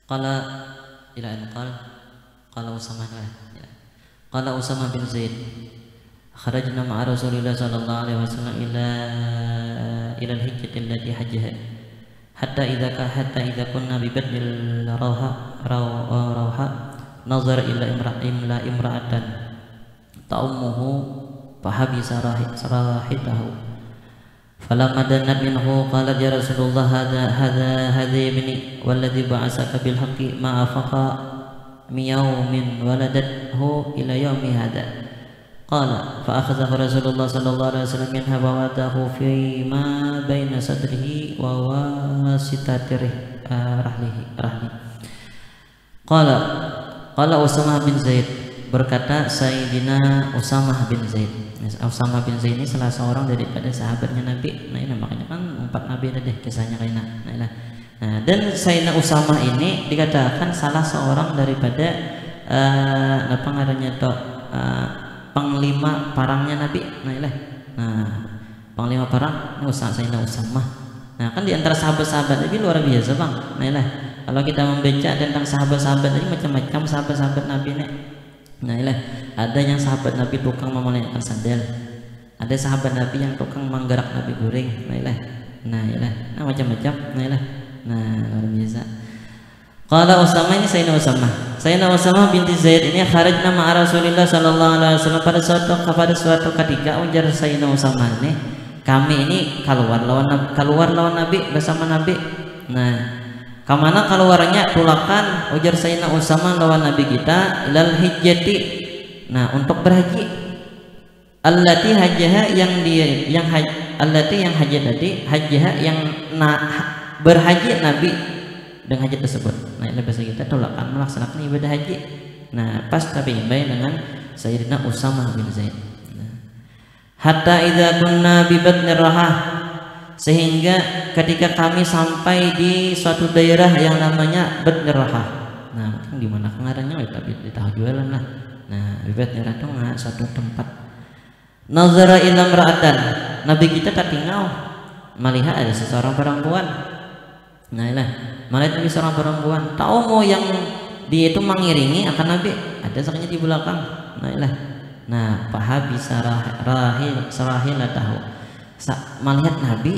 Qala ila an qala Usamah ya. Qala Usamah bin Zaid kharajna ma'a Rasulillah sallallahu alaihi wasallam ila al-hijjati allati hajjaha hatta idza kunna bi badnil rawha nazar ila imra'atan ta'ummuhu fahabisa sarahitahu falamma danat minhu qalat ya Rasulullah hadha ibni walladhi ba'asaka bil haqqi ma afaqa min yawmin waladathu ila yawmi hadha qala fa akhadhahu Rasulullah sallallahu alaihi wasallam minha wa wadahu fi ma baina sadrihi wa wasitati rahli qala Usamah bin Zaid, berkata Sayyidina Usamah bin Zaid. Usamah bin Zaid ini salah seorang daripada sahabatnya Nabi. Nah ini makanya kan 4 Nabi ada deh kisahnya kayaknya. Nah, dan Sayyidina Usamah ini dikatakan salah seorang daripada apa ngarannya toh panglima parangnya Nabi. Nah panglima parang ini Sayyidina Usamah. Nah kan di antara sahabat-sahabat Nabi luar biasa bang. Nah kalau kita membaca tentang sahabat-sahabat ini macam-macam sahabat-sahabat Nabi nih. Nah ada yang sahabat Nabi tukang memalingkan sandal, ada sahabat Nabi yang tukang menggerak Nabi goreng. Nah macam-macam. Nah luar biasa. Qala Usamah, ini Sayyidina Usamah binti Zaid ini kharajna ma'a Rasulillah sallallahu alaihi wasallam pada suatu ketika ujar Sayyidina Usamah nih, kami ini keluar lawan Nabi bersama Nabi. Nah kamana keluarnya tulakan ujar Sayyidina Usamah lawan Nabi kita ilal hijjati. Nah untuk berhaji allati hajjaha allati yang haji tadi hajjaha yang berhaji Nabi dengan haji tersebut. Nah ini bahasa kita tulakan melaksanakan ibadah haji. Nah pas tapi baik dengan Sayyidina Usamah bin Zaid. Hatta idza kunna bi batnir rahah, sehingga ketika kami sampai di suatu daerah yang namanya Batnir Rahah. Nah di mana ngarannya tapi ditahu jualan lah. Nah di Batnir Rahah itu suatu tempat. Nazara ila imra'atan, Nabi kita tertinggal melihat ada seseorang perempuan. Melihat seorang perempuan. Tahu mau yang dia itu mengiringi akan Nabi, ada sakitnya di belakang. Nah fahabisa sarahilatahu, melihat Nabi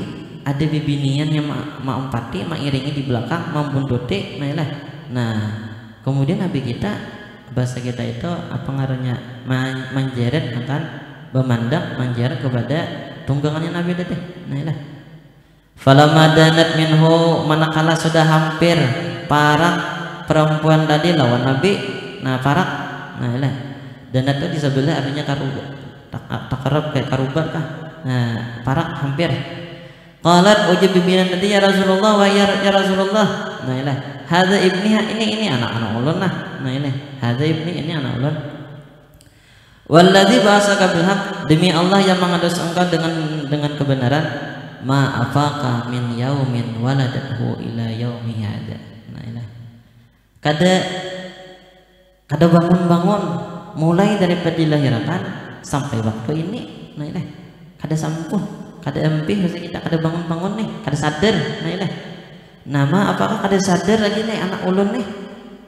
ada bibinian yang maumpati mengiringi di belakang membuntuti. Nah kemudian Nabi kita bahasa kita itu apa ngarannya menjeret akan memandang menjeret kepada tunggangannya Nabi tadi. Falamma danat minhu, manakala sudah hampir parak perempuan tadi lawan Nabi. Nah parak, danat itu di sebelah artinya karuba, takarab kayak karuba kah. Nah parak hampir. Qalat ujib bibinian tadi ya Rasulullah wa ya Rasulullah. Hadza ibniha, ini anak-anak ulun lah. Hadza ibni, ini anak ulun. Walladzi ba'asaka bil haqq, demi Allah yang mengutus engkau dengan kebenaran, ma afaqa min yaumin waladathu ila yaumi hadza. Kada bangun-bangun mulai daripada dilahirkan sampai waktu ini. Kada sampuh, kada empih bahasa kita, kada bangun-bangun nih, kada sadar. Nama apakah kada sadar lagi nih anak ulun nih,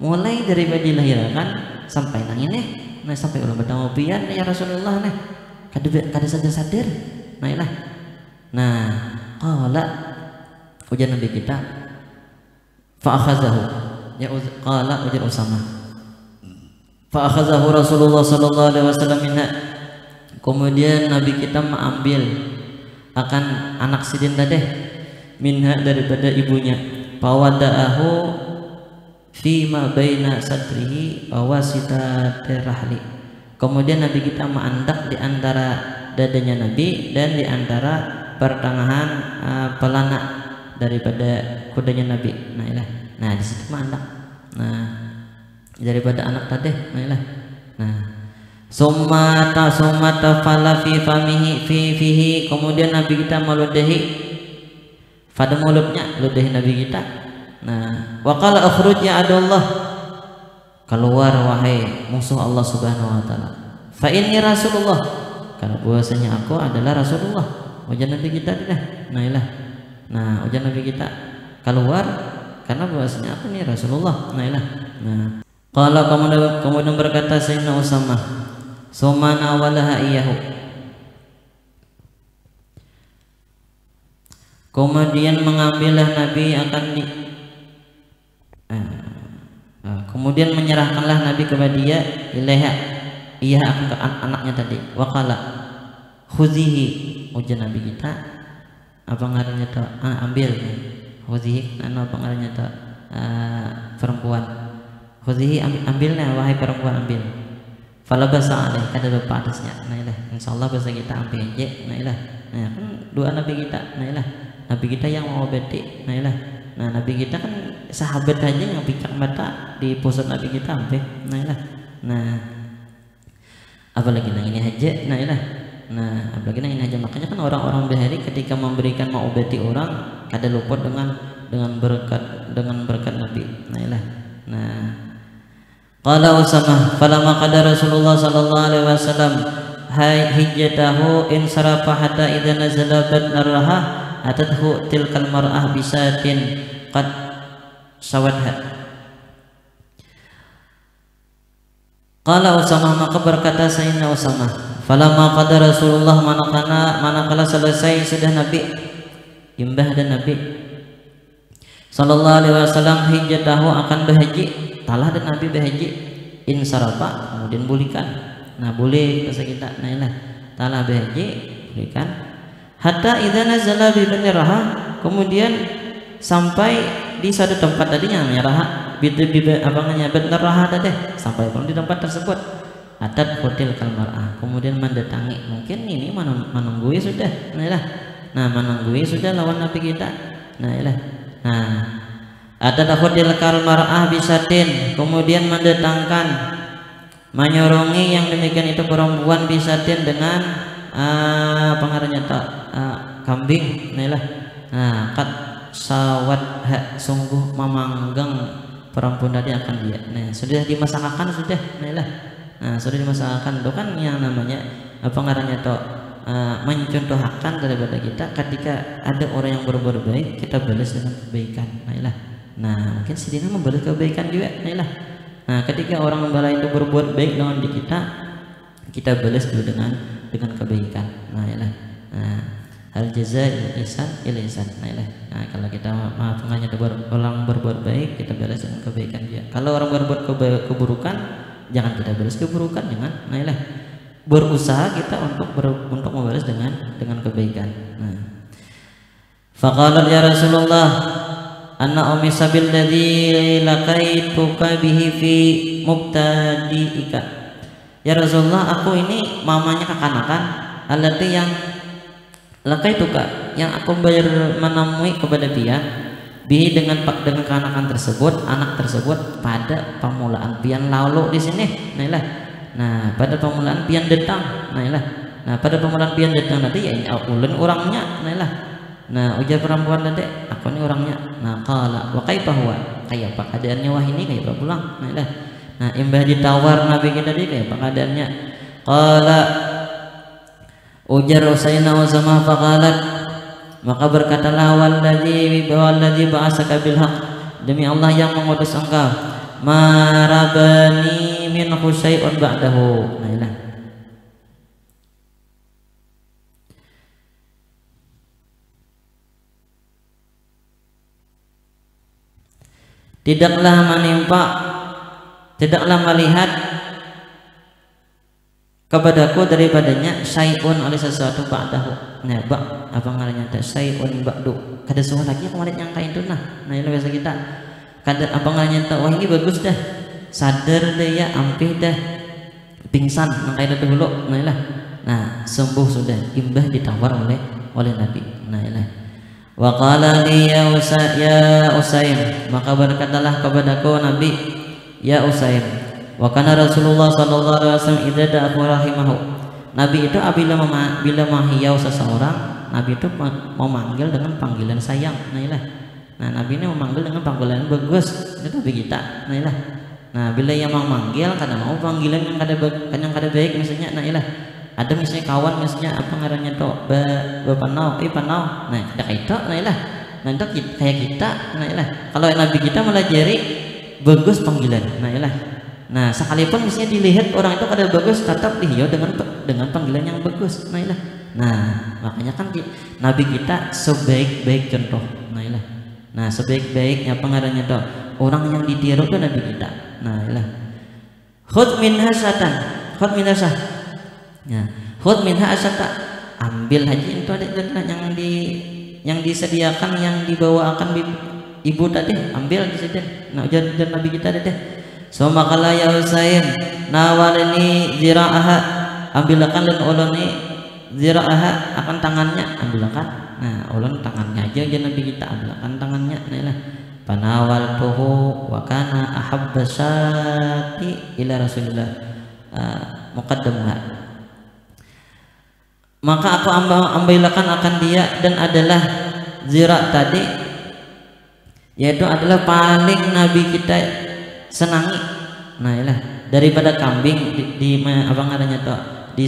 mulai daripada dilahirkan sampai nang ini. Sampai ulun bertemu pian ya Rasulullah nih, kada sadar. Nah qala ujar Nabi kita fa akhazahu, ya qala ujar Usamah fa akhazahu Rasulullah sallallahu alaihi wasallam minha, kemudian Nabi kita mengambil akan anak sidin tadi minha daripada ibunya, fawada'ahu fi ma baina sadrihi wa wasitati rahli, kemudian Nabi kita menandak di antara dadanya Nabi dan di antara pertengahan pelana daripada kudanya Nabi. Nah di situ menandak. Nah daripada anak tadi. Summa tafala fi famihi fihi, kemudian Nabi kita meludahi pada mulutnya, ludahi Nabi kita. Nah wa qala akhruj ya adullah, keluar wahai musuh Allah subhanahu wa ta'ala, fa inni Rasulullah, karena bahwasanya aku adalah Rasulullah. Ujar Nabi kita dah. Nah ujar Nabi kita keluar karena bahwasanya apa nih Rasulullah. Nah kalau kemudian berkata Sayyidina Usamah, sumana walaha iyahu, kemudian mengambillah Nabi akan kemudian menyerahkanlah Nabi kepada dia, ilaiha, iya anaknya tadi, waqala khuzihi, ujian Nabi kita apa ngarannya tuh, ambil khuzihi, apa ngarannya tuh, perempuan, khuzihi, ambilnya wahai perempuan, ambil. Falabasa alaih, kada lupa atasnya. Nah insyaallah bahasa kita ambil aja. Nah kan doa Nabi kita. Nah Nabi kita yang mau obati. Nah Nabi kita kan sahabat aja yang picak mata di pusat Nabi kita ambil. Nah apalagi nang ini aja. Nah apalagi nang ini aja, makanya kan orang-orang bahari ketika memberikan mau obati orang kada lupa dengan berkat Nabi. Nah qala Usamah falamma qada Rasulullah sallallahu alaihi wasallam hijjatahu in sarafa hatta idza nazala badnarha atadhu tilkal mar'ah bisatin qad sawadha. Qala Usamah, maka berkata Sayyidina Usamah, falamma qada Rasulullah, manakala selesai sudah Nabi imbah dan Nabi sallallahu alaihi wasallam hijjatahu akan berhaji, talah dan Nabi berhaji, insarafa kemudian bulikan. Nah boleh bahasa kita. Nah talah berhaji bulikan, hatta idza nazala bi baniraha, kemudian sampai di satu tempat tadinya namanya raha, abangannya baniraha tadi, sampai pun di tempat tersebut, atat hotel kalmarah, kemudian mendatangi, mungkin ini menunggui sudah. Nah menunggui sudah lawan Nabi kita. Nah ada hotel kalmarah bisatin, kemudian mendatangkan, menyorongi yang demikian itu perempuan bisatin dengan pengarahnya kambing. Nah kat sawat sungguh memanggang perempuan tadi akan dia. Nah sudah dimasakkan sudah. Nah sudah dimasakkan itu kan yang namanya pengarahnya mencontohkan daripada kita ketika ada orang yang berbuat baik kita balas dengan kebaikan. Nah mungkin Sidina membalas kebaikan juga. Nah ketika orang membalas itu berbuat baik dengan di kita balas dulu dengan kebaikan. Nah hal jazaa ihsan ila ihsan. Nah kalau kita maafkannya orang berbuat baik kita balas dengan kebaikan dia. Kalau orang berbuat keburukan jangan kita balas keburukan, jangan. Berusaha kita untuk membalas dengan kebaikan. Faqala ya Rasulullah, anna ummi sabil ladzi laqaituka bihi fi mubtadi'ika. Ya Rasulullah, aku ini mamanya kekanakan, allati yang laqaituka, yang aku menemui kepada dia bihi dengan kekanakan tersebut, anak tersebut pada permulaan pian lalu di sini. Nah pada permulaan pian datang. Nah pada permulaan pian datang tadi ya ulun orangnya. Nah ujar perempuan tadi, aku ini orangnya. Nah qala wa kaifa huwa, kayak apa keadaannya wah ini, kayak apa pulang. Nah imbah ditawar Nabi kita tadi kayak apa keadaannya. Qala ujar Sayyidina Usamah faqalat, maka berkatalah walladzi ba'asaka bil haqq, demi Allah yang mengutus engkau, marabani min syai'un ba'dahu. tidaklah melihat kepadaku daripadanya syai'un oleh sesuatu ba'dahu. Nah apa ngaranya syai'un ba'du, kada suah lagi kemarin yang kain itu. Nah ini biasa kita kada apa ngaranya wah ini bagus dah, sadar deh ya, ampih dah, pingsan nang kain itu dulu. Nah sembuh sudah, imbah ditawar oleh Nabi. Wa qala li ya Usaim, maka berkatalah kepadaku Nabi, ya Usaim. Wa kana Rasulullah sallallahu alaihi wasallam idza da'a rahimahu, Nabi itu bila menghiyau seseorang, Nabi itu memanggil dengan panggilan sayang. Nah Nabi ini memanggil dengan panggilan bagus, itu Nabi kita. Nah bila yang memanggil kadang mau panggilan yang kada baik misalnya. Ada misalnya kawan misalnya apa ngarannya panau. Nah kita. Nah Nah itu kayak kita, nah ilah. Kalau Nabi kita melajari bagus panggilan, nah ilah. Nah sekalipun misalnya dilihat orang itu kada bagus, tetap dia dengan panggilan yang bagus, nah ilah. Nah makanya kan Nabi kita sebaik-baik contoh, nah ilah. Nah sebaik-baiknya pengarangnya tuh orang yang ditiru tuh Nabi kita, nah ilah. Khudh minha syatan, khudh minha syah. Ya, khudh minha asyata, ambil haji itu ada yang disediakan, yang dibawakan ibu tadi, ambil di situ. Nah, ujar Nabi kita deh. So makala ya Usaim nawalani zira'aha, ambilkan lan ulun zira'aha akan tangannya, ambilkan. Nah, ulun tangannya aja Nabi kita, ambilkan tangannya. Nah, lah panawal tuhu wa kana ahabba syati ila Rasulillah muqaddamah. Maka aku ambilkan akan dia, dan adalah zira tadi, yaitu adalah paling Nabi kita senangi. Nah ilah daripada kambing di apa ngaranya tuh di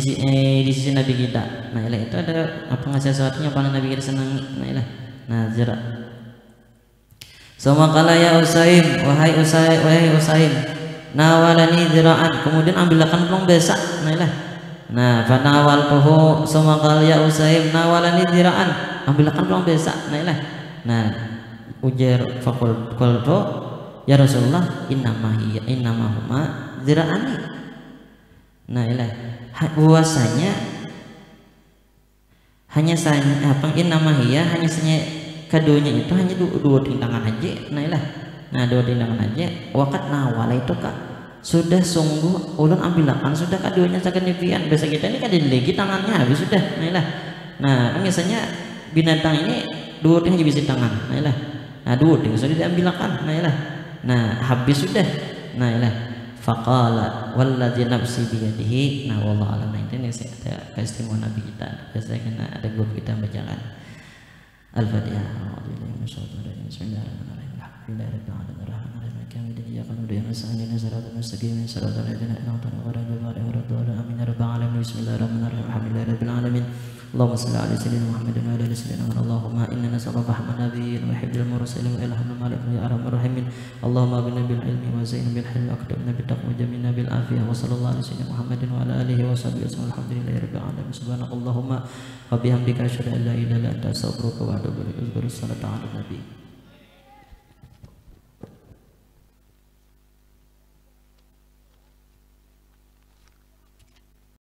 sisi Nabi kita. Nah ilah itu ada apa ngasih sesuatunya paling Nabi kita senangi. Nah ilah, nah zira. Sama kala ya Usaim, wahai Usaim, nawalani ziraan, kemudian ambilkan pelong besak. Nah ilah. Nah, fanawal tuhu sumakal ya Usaim nawalani ziraan, ambilkan peluang besak. Nah ilah. Nah ujar fakulto ya Rasulullah innamahuma ziraani. Nah ilah bahwasanya hanya saja apa innamahiyah, hanya saja kadonya itu hanya dua tintangan aja. Nah ilah. Nah dua tintangan aja. Wakat nawala itu kak sudah sungguh ulun ambilkan sudah kadonya sakan nipian. Biasa kita ini kan dilegi tangannya habis sudah. Nah ilah. Nah kan biasanya binatang ini dua ting bisa tangan. Nah ilah. Nah dua ting sudah diambilkan. Nah ilah. Nah habis sudah. Nah ilah. Faqala walladzi nafsi biyadihi. Nah wallahu a'lam. Nah ini ada keistimewaan Nabi kita. Biasanya kan ada guru kita bacakan Al-Fatihah. Bismillahirrahmanirrahim. Allahumma salli ala sayyidina Muhammadin wa ala ali sayyidina Muhammad. Allahumma inna nas'aluka rahmatan nabiyyin wa hifdzal mursalin wa ilhamul malaikati ya arhamar rahimin. Allahumma bina bil ilmi wa zayyinna bil hilmi wa akrimna bit taqwa jamilna bil afiyah wa sallallahu ala sayyidina Muhammadin wa ala alihi wa sahbihi wasallam. Alhamdulillahi rabbil alamin. Subhanakallahumma wa bihamdika asyhadu an la ilaha illa anta astaghfiruka wa atubu ilaik. Salatu ala nabi.